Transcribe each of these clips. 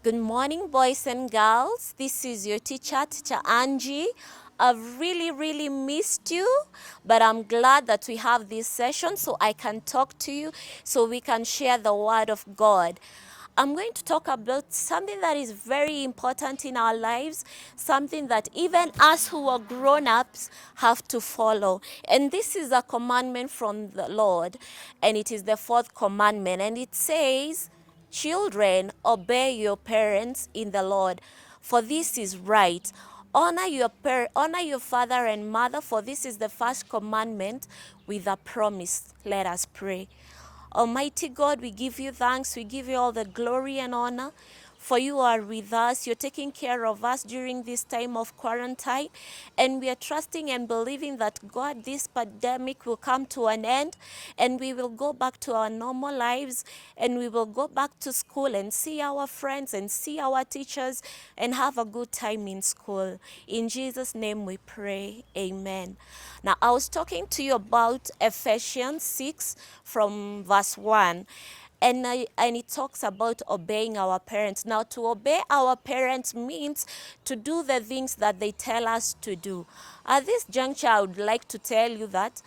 Good morning, boys and girls. This is your teacher, Teacher Angie. I've really missed you, but I'm glad that we have this session so I can talk to you, so we can share the word of God. I'm going to talk about something that is very important in our lives, something that even us who are grown-ups have to follow. And this is a commandment from the Lord, and it is the fourth commandment, and it says, "Children, obey your parents in the Lord, for this is right. Honor your father and mother, for this is the first commandment with a promise." Let us pray. Almighty God, we give you thanks. We give you all the glory and honor, for you are with us. You're taking care of us during this time of quarantine. And we are trusting and believing that, God, this pandemic will come to an end and we will go back to our normal lives, and we will go back to school and see our friends and see our teachers and have a good time in school. In Jesus' name we pray. Amen. Now, I was talking to you about Ephesians 6 from verse 1. And it talks about obeying our parents. Now, to obey our parents means to do the things that they tell us to do. At this juncture, I would like to tell you that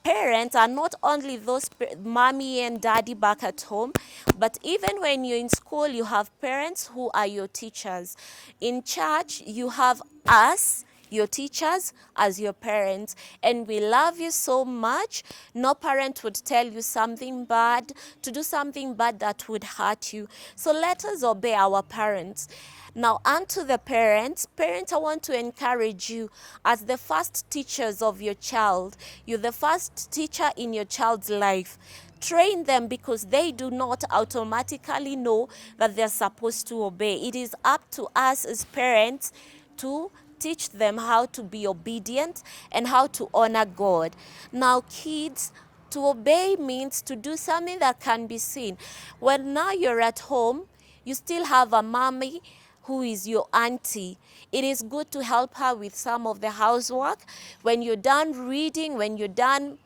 parents are not only those mommy and daddy back at home, but even when you're in school, you have parents who are your teachers. In church, you have us, your teachers, as your parents, and we love you so much. No parent would tell you something bad, to do something bad that would hurt you. So let us obey our parents. Now, unto the parents, I want to encourage you as the first teachers of your child. You're the first teacher in your child's life. Train them, because they do not automatically know that they're supposed to obey. It is up to us as parents to teach them how to be obedient and how to honor God. Now, kids, to obey means to do something that can be seen. When now you're at home, you still have a mommy who is your auntie. It is good to help her with some of the housework. When you're done reading, when you're done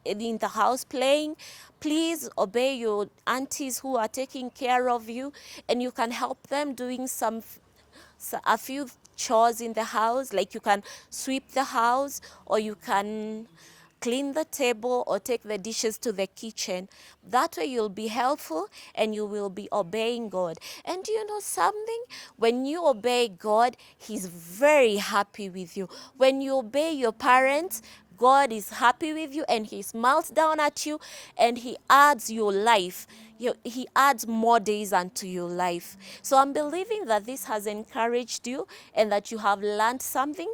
in the house playing, please obey your aunties who are taking care of you, and you can help them doing a few chores in the house, like you can sweep the house, or you can clean the table, or take the dishes to the kitchen. That way you'll be helpful and you will be obeying God. And do you know something? When you obey God, He's very happy with you. When you obey your parents, God is happy with you, and He smiles down at you, and He adds your life. He adds more days unto your life. So I'm believing that this has encouraged you and that you have learned something.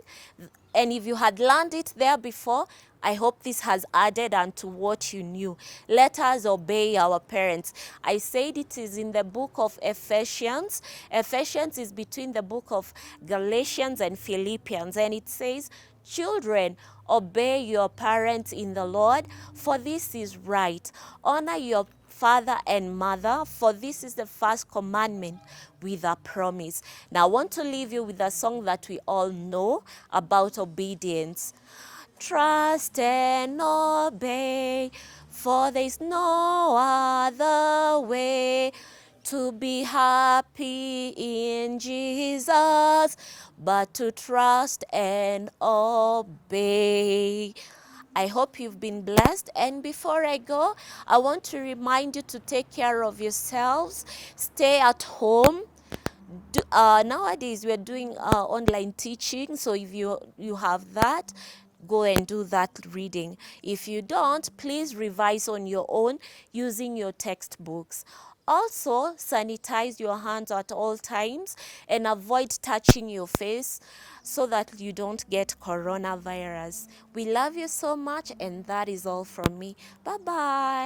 And if you had learned it there before, I hope this has added unto what you knew. Let us obey our parents. I said it is in the book of Ephesians. Ephesians is between the book of Galatians and Philippians. And it says, "Children, obey your parents in the Lord, for this is right. Honor your father and mother, for this is the first commandment with a promise." Now, I want to leave you with a song that we all know about obedience. Trust and obey, for there's no other way to be happy in Jesus, but to trust and obey. I hope you've been blessed. And before I go, I want to remind you to take care of yourselves. Stay at home. Nowadays we're doing online teaching, so if you have that, go and do that reading. If you don't, please revise on your own using your textbooks. Also, sanitize your hands at all times and avoid touching your face so that you don't get coronavirus. We love you so much, and that is all from me. Bye-bye.